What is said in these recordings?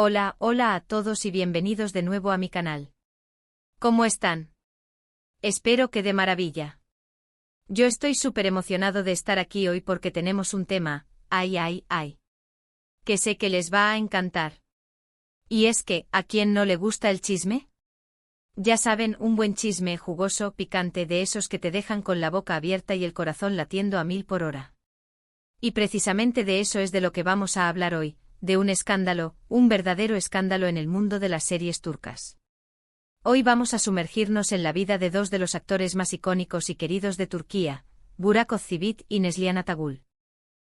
Hola, hola a todos y bienvenidos de nuevo a mi canal. ¿Cómo están? Espero que de maravilla. Yo estoy súper emocionado de estar aquí hoy porque tenemos un tema, que sé que les va a encantar. Y es que, ¿a quién no le gusta el chisme? Ya saben, un buen chisme jugoso, picante, de esos que te dejan con la boca abierta y el corazón latiendo a 1000 por hora. Y precisamente de eso es de lo que vamos a hablar hoy, de un escándalo, un verdadero escándalo en el mundo de las series turcas. Hoy vamos a sumergirnos en la vida de dos de los actores más icónicos y queridos de Turquía, Burak Özçivit y Neslihan Atagül.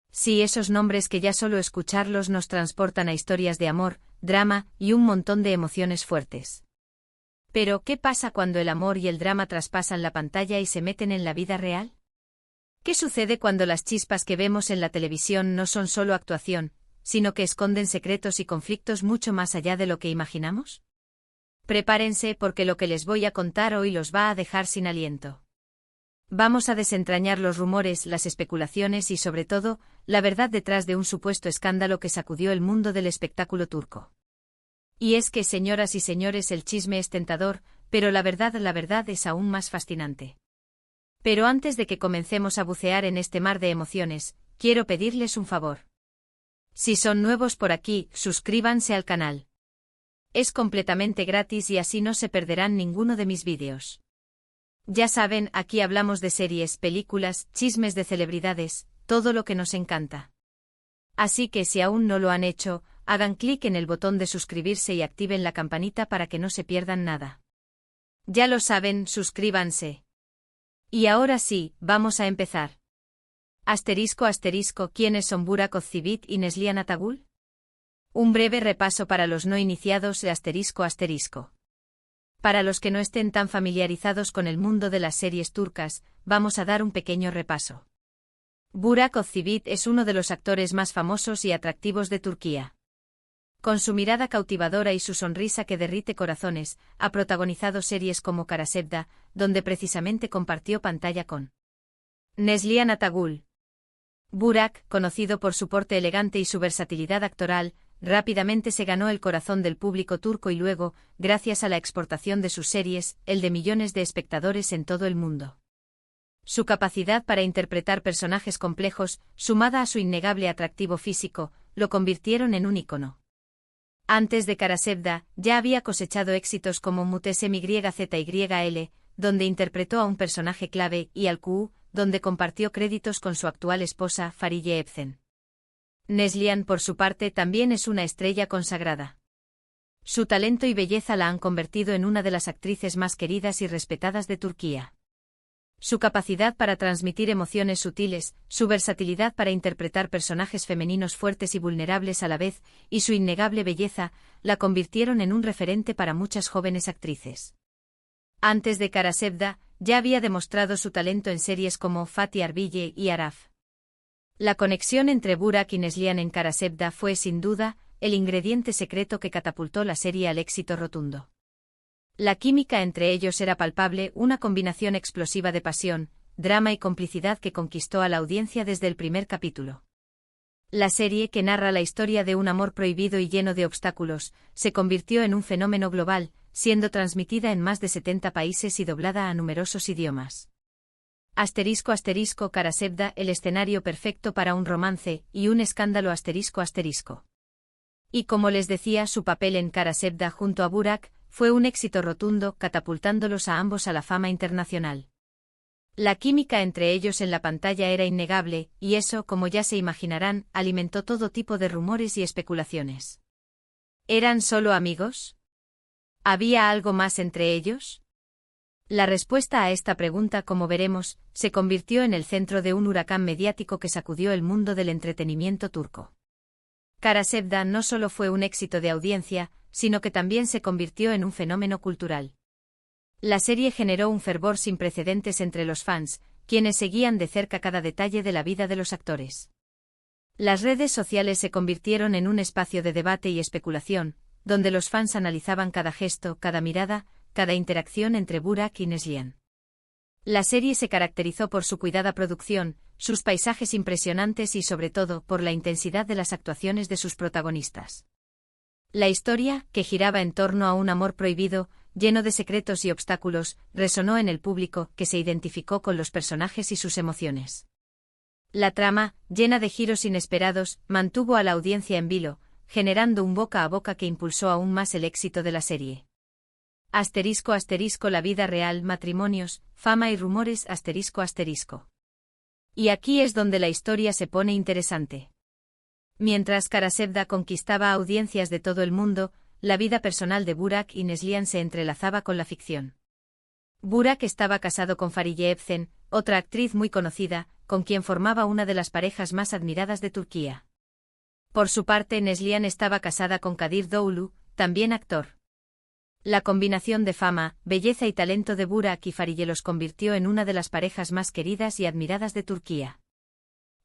Sí, esos nombres que ya solo escucharlos nos transportan a historias de amor, drama y un montón de emociones fuertes. Pero, ¿qué pasa cuando el amor y el drama traspasan la pantalla y se meten en la vida real? ¿Qué sucede cuando las chispas que vemos en la televisión no son solo actuación, sino que esconden secretos y conflictos mucho más allá de lo que imaginamos? Prepárense porque lo que les voy a contar hoy los va a dejar sin aliento. Vamos a desentrañar los rumores, las especulaciones y sobre todo, la verdad detrás de un supuesto escándalo que sacudió el mundo del espectáculo turco. Y es que, señoras y señores, el chisme es tentador, pero la verdad es aún más fascinante. Pero antes de que comencemos a bucear en este mar de emociones, quiero pedirles un favor. Si son nuevos por aquí, suscríbanse al canal. Es completamente gratis y así no se perderán ninguno de mis vídeos. Ya saben, aquí hablamos de series, películas, chismes de celebridades, todo lo que nos encanta. Así que si aún no lo han hecho, hagan clic en el botón de suscribirse y activen la campanita para que no se pierdan nada. Ya lo saben, suscríbanse. Y ahora sí, vamos a empezar. ¿Quiénes son Burak Özçivit y Neslihan Atagül? Un breve repaso para los no iniciados de ***. Para los que no estén tan familiarizados con el mundo de las series turcas, vamos a dar un pequeño repaso. Burak Özçivit es uno de los actores más famosos y atractivos de Turquía. Con su mirada cautivadora y su sonrisa que derrite corazones, ha protagonizado series como Kara Sevda, donde precisamente compartió pantalla con Neslihan Atagül. Burak, conocido por su porte elegante y su versatilidad actoral, rápidamente se ganó el corazón del público turco y luego, gracias a la exportación de sus series, el de millones de espectadores en todo el mundo. Su capacidad para interpretar personajes complejos, sumada a su innegable atractivo físico, lo convirtieron en un ícono. Antes de Kara Sevda, ya había cosechado éxitos como Muhteşem YZYL, donde interpretó a un personaje clave, y Al-Ku, donde compartió créditos con su actual esposa, Fariye Evcen. Neslihan, por su parte, también es una estrella consagrada. Su talento y belleza la han convertido en una de las actrices más queridas y respetadas de Turquía. Su capacidad para transmitir emociones sutiles, su versatilidad para interpretar personajes femeninos fuertes y vulnerables a la vez, y su innegable belleza, la convirtieron en un referente para muchas jóvenes actrices. Antes de Kara Sevda, ya había demostrado su talento en series como Fatih Arville y Araf. La conexión entre Burak y Neslihan en Kara Sevda fue, sin duda, el ingrediente secreto que catapultó la serie al éxito rotundo. La química entre ellos era palpable, una combinación explosiva de pasión, drama y complicidad que conquistó a la audiencia desde el primer capítulo. La serie, que narra la historia de un amor prohibido y lleno de obstáculos, se convirtió en un fenómeno global, siendo transmitida en más de 70 países y doblada a numerosos idiomas. Kara Sevda, el escenario perfecto para un romance y un escándalo ***. Y como les decía, su papel en Kara Sevda junto a Burak fue un éxito rotundo, catapultándolos a ambos a la fama internacional. La química entre ellos en la pantalla era innegable, y eso, como ya se imaginarán, alimentó todo tipo de rumores y especulaciones. ¿Eran solo amigos? ¿Había algo más entre ellos? La respuesta a esta pregunta, como veremos, se convirtió en el centro de un huracán mediático que sacudió el mundo del entretenimiento turco. Kara Sevda no solo fue un éxito de audiencia, sino que también se convirtió en un fenómeno cultural. La serie generó un fervor sin precedentes entre los fans, quienes seguían de cerca cada detalle de la vida de los actores. Las redes sociales se convirtieron en un espacio de debate y especulación, donde los fans analizaban cada gesto, cada mirada, cada interacción entre Burak y Neslihan. La serie se caracterizó por su cuidada producción, sus paisajes impresionantes y sobre todo por la intensidad de las actuaciones de sus protagonistas. La historia, que giraba en torno a un amor prohibido, lleno de secretos y obstáculos, resonó en el público, que se identificó con los personajes y sus emociones. La trama, llena de giros inesperados, mantuvo a la audiencia en vilo, generando un boca a boca que impulsó aún más el éxito de la serie. *** La vida real, matrimonios, fama y rumores ***. Y aquí es donde la historia se pone interesante. Mientras Karasevda conquistaba audiencias de todo el mundo, la vida personal de Burak y Neslihan se entrelazaba con la ficción. Burak estaba casado con Fariye Evcen, otra actriz muy conocida, con quien formaba una de las parejas más admiradas de Turquía. Por su parte, Neslihan estaba casada con Kadir Doğulu, también actor. La combinación de fama, belleza y talento de Burak y Fariye los convirtió en una de las parejas más queridas y admiradas de Turquía.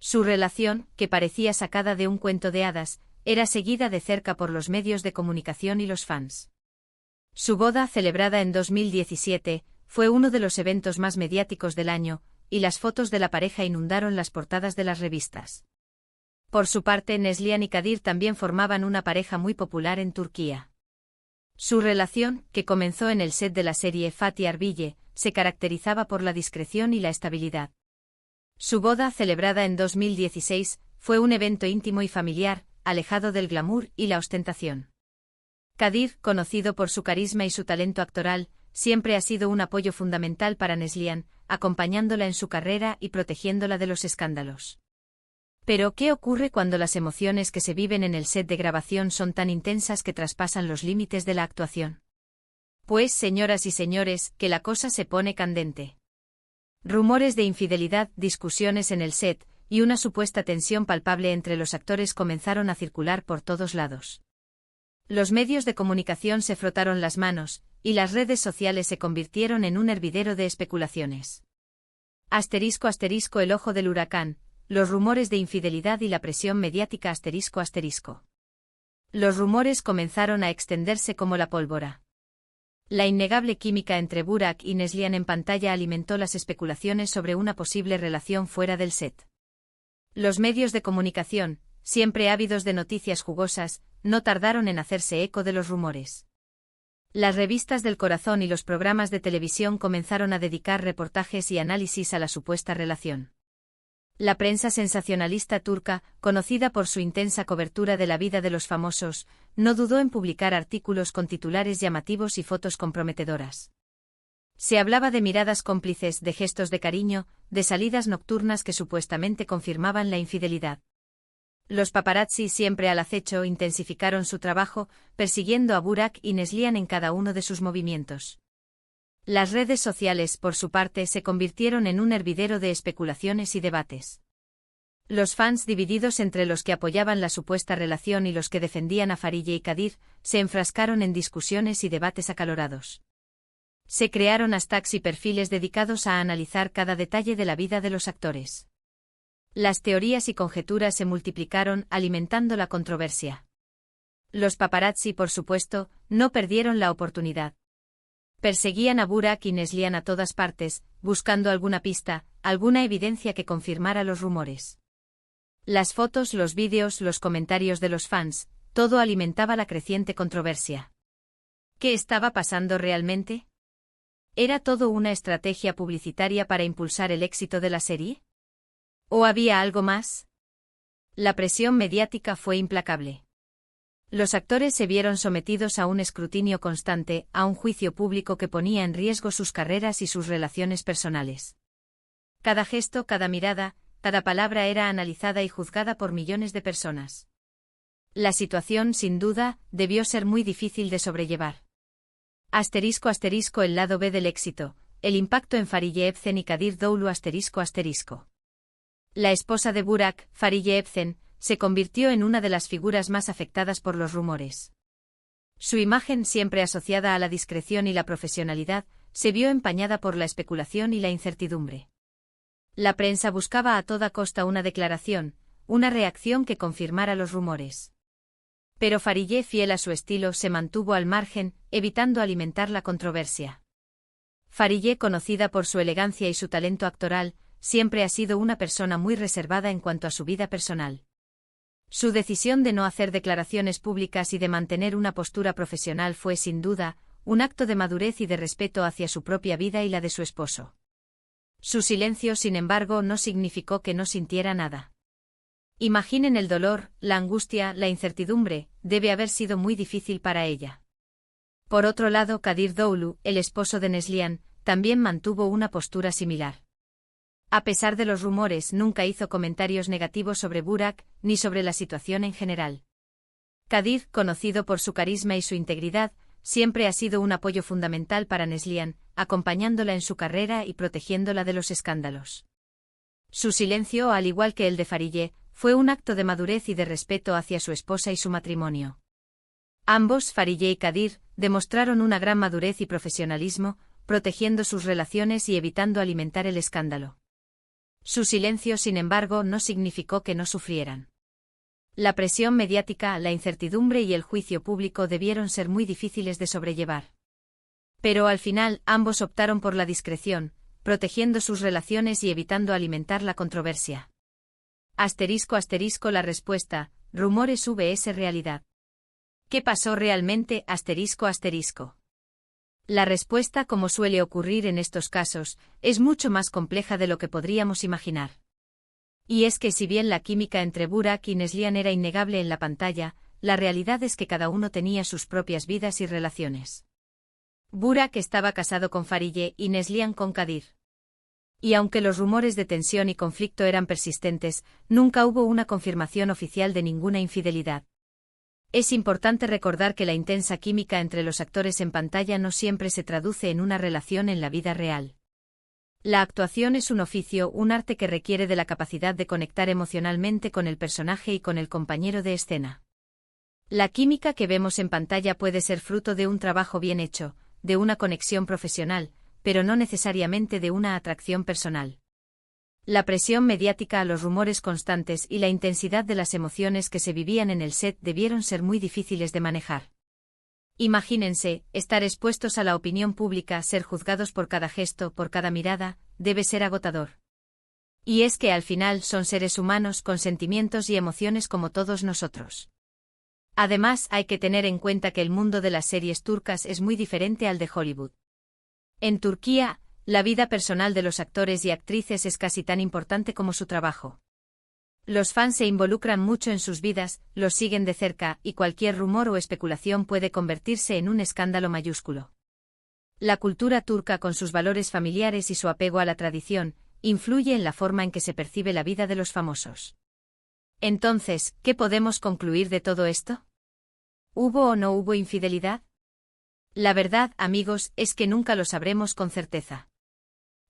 Su relación, que parecía sacada de un cuento de hadas, era seguida de cerca por los medios de comunicación y los fans. Su boda, celebrada en 2017, fue uno de los eventos más mediáticos del año, y las fotos de la pareja inundaron las portadas de las revistas. Por su parte, Neslihan y Kadir también formaban una pareja muy popular en Turquía. Su relación, que comenzó en el set de la serie Fatih Arbiye, se caracterizaba por la discreción y la estabilidad. Su boda, celebrada en 2016, fue un evento íntimo y familiar, alejado del glamour y la ostentación. Kadir, conocido por su carisma y su talento actoral, siempre ha sido un apoyo fundamental para Neslihan, acompañándola en su carrera y protegiéndola de los escándalos. Pero, ¿qué ocurre cuando las emociones que se viven en el set de grabación son tan intensas que traspasan los límites de la actuación? Pues, señoras y señores, que la cosa se pone candente. Rumores de infidelidad, discusiones en el set, y una supuesta tensión palpable entre los actores comenzaron a circular por todos lados. Los medios de comunicación se frotaron las manos, y las redes sociales se convirtieron en un hervidero de especulaciones. *** El ojo del huracán, los rumores de infidelidad y la presión mediática ***. Los rumores comenzaron a extenderse como la pólvora. La innegable química entre Burak y Neslihan en pantalla alimentó las especulaciones sobre una posible relación fuera del set. Los medios de comunicación, siempre ávidos de noticias jugosas, no tardaron en hacerse eco de los rumores. Las revistas del corazón y los programas de televisión comenzaron a dedicar reportajes y análisis a la supuesta relación. La prensa sensacionalista turca, conocida por su intensa cobertura de la vida de los famosos, no dudó en publicar artículos con titulares llamativos y fotos comprometedoras. Se hablaba de miradas cómplices, de gestos de cariño, de salidas nocturnas que supuestamente confirmaban la infidelidad. Los paparazzi, siempre al acecho, intensificaron su trabajo, persiguiendo a Burak y Neslihan en cada uno de sus movimientos. Las redes sociales, por su parte, se convirtieron en un hervidero de especulaciones y debates. Los fans, divididos entre los que apoyaban la supuesta relación y los que defendían a Fariye y Kadir, se enfrascaron en discusiones y debates acalorados. Se crearon hashtags y perfiles dedicados a analizar cada detalle de la vida de los actores. Las teorías y conjeturas se multiplicaron, alimentando la controversia. Los paparazzi, por supuesto, no perdieron la oportunidad. Perseguían a Burak y Neslihan a todas partes, buscando alguna pista, alguna evidencia que confirmara los rumores. Las fotos, los vídeos, los comentarios de los fans, todo alimentaba la creciente controversia. ¿Qué estaba pasando realmente? ¿Era todo una estrategia publicitaria para impulsar el éxito de la serie? ¿O había algo más? La presión mediática fue implacable. Los actores se vieron sometidos a un escrutinio constante, a un juicio público que ponía en riesgo sus carreras y sus relaciones personales. Cada gesto, cada mirada, cada palabra era analizada y juzgada por millones de personas. La situación, sin duda, debió ser muy difícil de sobrellevar. *** El lado B del éxito, el impacto en Fariye Evcen y Kadir Doğulu ***. La esposa de Burak, Fariye Evcen, se convirtió en una de las figuras más afectadas por los rumores. Su imagen, siempre asociada a la discreción y la profesionalidad, se vio empañada por la especulación y la incertidumbre. La prensa buscaba a toda costa una declaración, una reacción que confirmara los rumores. Pero Fariye, fiel a su estilo, se mantuvo al margen, evitando alimentar la controversia. Fariye, conocida por su elegancia y su talento actoral, siempre ha sido una persona muy reservada en cuanto a su vida personal. Su decisión de no hacer declaraciones públicas y de mantener una postura profesional fue, sin duda, un acto de madurez y de respeto hacia su propia vida y la de su esposo. Su silencio, sin embargo, no significó que no sintiera nada. Imaginen el dolor, la angustia, la incertidumbre, debe haber sido muy difícil para ella. Por otro lado, Kadir Doğulu, el esposo de Neslihan, también mantuvo una postura similar. A pesar de los rumores, nunca hizo comentarios negativos sobre Burak, ni sobre la situación en general. Kadir, conocido por su carisma y su integridad, siempre ha sido un apoyo fundamental para Neslihan, acompañándola en su carrera y protegiéndola de los escándalos. Su silencio, al igual que el de Farideh, fue un acto de madurez y de respeto hacia su esposa y su matrimonio. Ambos, Farideh y Kadir, demostraron una gran madurez y profesionalismo, protegiendo sus relaciones y evitando alimentar el escándalo. Su silencio, sin embargo, no significó que no sufrieran. La presión mediática, la incertidumbre y el juicio público debieron ser muy difíciles de sobrellevar. Pero al final, ambos optaron por la discreción, protegiendo sus relaciones y evitando alimentar la controversia. La respuesta, rumores vs realidad. ¿Qué pasó realmente? La respuesta, como suele ocurrir en estos casos, es mucho más compleja de lo que podríamos imaginar. Y es que si bien la química entre Burak y Neslihan era innegable en la pantalla, la realidad es que cada uno tenía sus propias vidas y relaciones. Burak estaba casado con Farideh y Neslihan con Kadir. Y aunque los rumores de tensión y conflicto eran persistentes, nunca hubo una confirmación oficial de ninguna infidelidad. Es importante recordar que la intensa química entre los actores en pantalla no siempre se traduce en una relación en la vida real. La actuación es un oficio, un arte que requiere de la capacidad de conectar emocionalmente con el personaje y con el compañero de escena. La química que vemos en pantalla puede ser fruto de un trabajo bien hecho, de una conexión profesional, pero no necesariamente de una atracción personal. La presión mediática, los rumores constantes y la intensidad de las emociones que se vivían en el set debieron ser muy difíciles de manejar. Imagínense, estar expuestos a la opinión pública, ser juzgados por cada gesto, por cada mirada, debe ser agotador. Y es que al final son seres humanos con sentimientos y emociones como todos nosotros. Además, hay que tener en cuenta que el mundo de las series turcas es muy diferente al de Hollywood. En Turquía, la vida personal de los actores y actrices es casi tan importante como su trabajo. Los fans se involucran mucho en sus vidas, los siguen de cerca, y cualquier rumor o especulación puede convertirse en un escándalo mayúsculo. La cultura turca, con sus valores familiares y su apego a la tradición, influye en la forma en que se percibe la vida de los famosos. Entonces, ¿qué podemos concluir de todo esto? ¿Hubo o no hubo infidelidad? La verdad, amigos, es que nunca lo sabremos con certeza.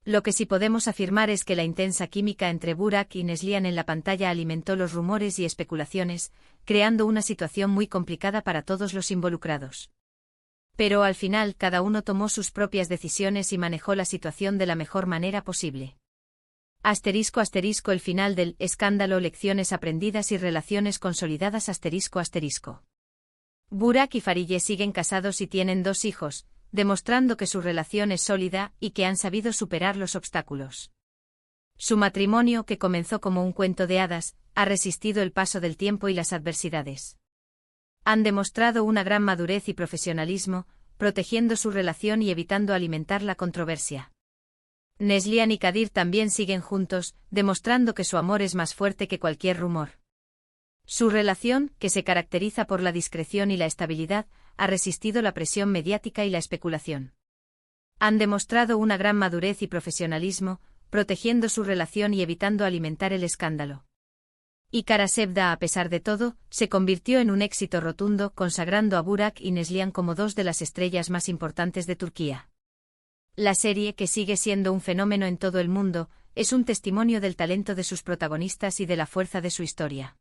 Lo que sí podemos afirmar es que la intensa química entre Burak y Neslihan en la pantalla alimentó los rumores y especulaciones, creando una situación muy complicada para todos los involucrados. Pero al final cada uno tomó sus propias decisiones y manejó la situación de la mejor manera posible. El final del escándalo, lecciones aprendidas y relaciones consolidadas. Burak y Farideh siguen casados y tienen 2 hijos, demostrando que su relación es sólida y que han sabido superar los obstáculos. Su matrimonio, que comenzó como un cuento de hadas, ha resistido el paso del tiempo y las adversidades. Han demostrado una gran madurez y profesionalismo, protegiendo su relación y evitando alimentar la controversia. Neslihan y Kadir también siguen juntos, demostrando que su amor es más fuerte que cualquier rumor. Su relación, que se caracteriza por la discreción y la estabilidad, ha resistido la presión mediática y la especulación. Han demostrado una gran madurez y profesionalismo, protegiendo su relación y evitando alimentar el escándalo. Y Kara Sevda, a pesar de todo, se convirtió en un éxito rotundo, consagrando a Burak y Neslihan como 2 de las estrellas más importantes de Turquía. La serie, que sigue siendo un fenómeno en todo el mundo, es un testimonio del talento de sus protagonistas y de la fuerza de su historia.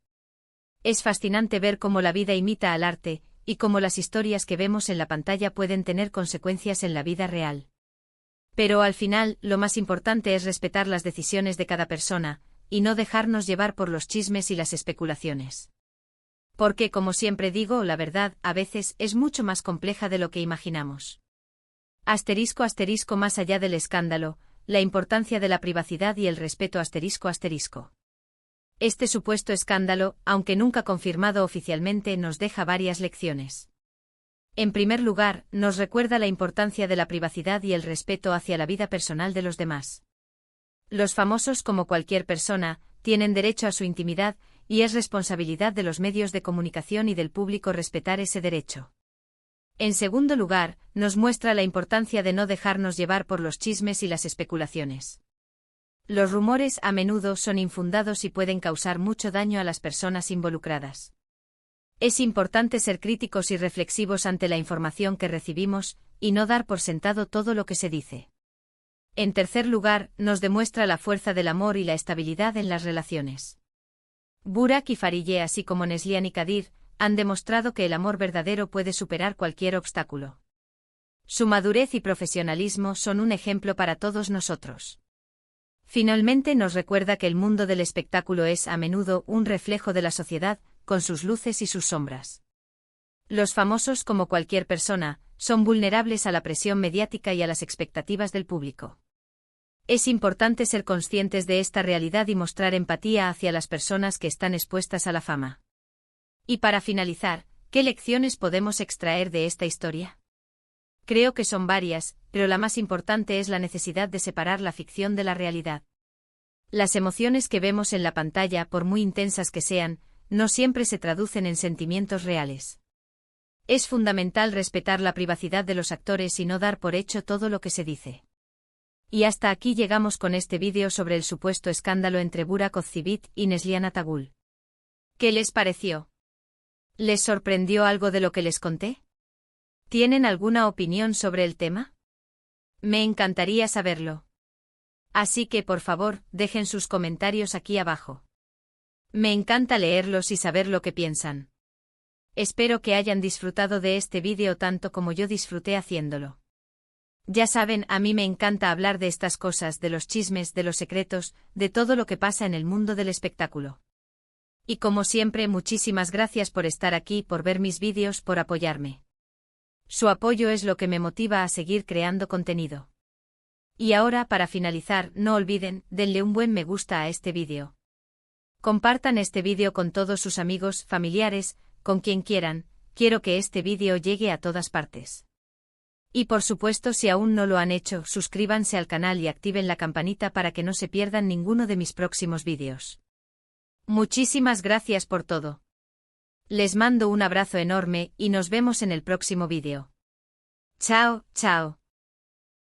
Es fascinante ver cómo la vida imita al arte, y cómo las historias que vemos en la pantalla pueden tener consecuencias en la vida real. Pero al final, lo más importante es respetar las decisiones de cada persona, y no dejarnos llevar por los chismes y las especulaciones. Porque, como siempre digo, la verdad, a veces, es mucho más compleja de lo que imaginamos. Más allá del escándalo, la importancia de la privacidad y el respeto. Este supuesto escándalo, aunque nunca confirmado oficialmente, nos deja varias lecciones. En primer lugar, nos recuerda la importancia de la privacidad y el respeto hacia la vida personal de los demás. Los famosos, como cualquier persona, tienen derecho a su intimidad, y es responsabilidad de los medios de comunicación y del público respetar ese derecho. En segundo lugar, nos muestra la importancia de no dejarnos llevar por los chismes y las especulaciones. Los rumores a menudo son infundados y pueden causar mucho daño a las personas involucradas. Es importante ser críticos y reflexivos ante la información que recibimos, y no dar por sentado todo lo que se dice. En tercer lugar, nos demuestra la fuerza del amor y la estabilidad en las relaciones. Burak y Farideh, así como Neslihan y Kadir, han demostrado que el amor verdadero puede superar cualquier obstáculo. Su madurez y profesionalismo son un ejemplo para todos nosotros. Finalmente nos recuerda que el mundo del espectáculo es a menudo un reflejo de la sociedad, con sus luces y sus sombras. Los famosos, como cualquier persona, son vulnerables a la presión mediática y a las expectativas del público. Es importante ser conscientes de esta realidad y mostrar empatía hacia las personas que están expuestas a la fama. Y para finalizar, ¿qué lecciones podemos extraer de esta historia? Creo que son varias, pero la más importante es la necesidad de separar la ficción de la realidad. Las emociones que vemos en la pantalla, por muy intensas que sean, no siempre se traducen en sentimientos reales. Es fundamental respetar la privacidad de los actores y no dar por hecho todo lo que se dice. Y hasta aquí llegamos con este vídeo sobre el supuesto escándalo entre Burak Ozceğit y Neslihan Atagül. ¿Qué les pareció? ¿Les sorprendió algo de lo que les conté? ¿Tienen alguna opinión sobre el tema? Me encantaría saberlo. Así que por favor, dejen sus comentarios aquí abajo. Me encanta leerlos y saber lo que piensan. Espero que hayan disfrutado de este vídeo tanto como yo disfruté haciéndolo. Ya saben, a mí me encanta hablar de estas cosas, de los chismes, de los secretos, de todo lo que pasa en el mundo del espectáculo. Y como siempre, muchísimas gracias por estar aquí, por ver mis vídeos, por apoyarme. Su apoyo es lo que me motiva a seguir creando contenido. Y ahora, para finalizar, no olviden, denle un buen me gusta a este vídeo. Compartan este vídeo con todos sus amigos, familiares, con quien quieran, quiero que este vídeo llegue a todas partes. Y por supuesto, si aún no lo han hecho, suscríbanse al canal y activen la campanita para que no se pierdan ninguno de mis próximos vídeos. Muchísimas gracias por todo. Les mando un abrazo enorme y nos vemos en el próximo vídeo. Chao, chao.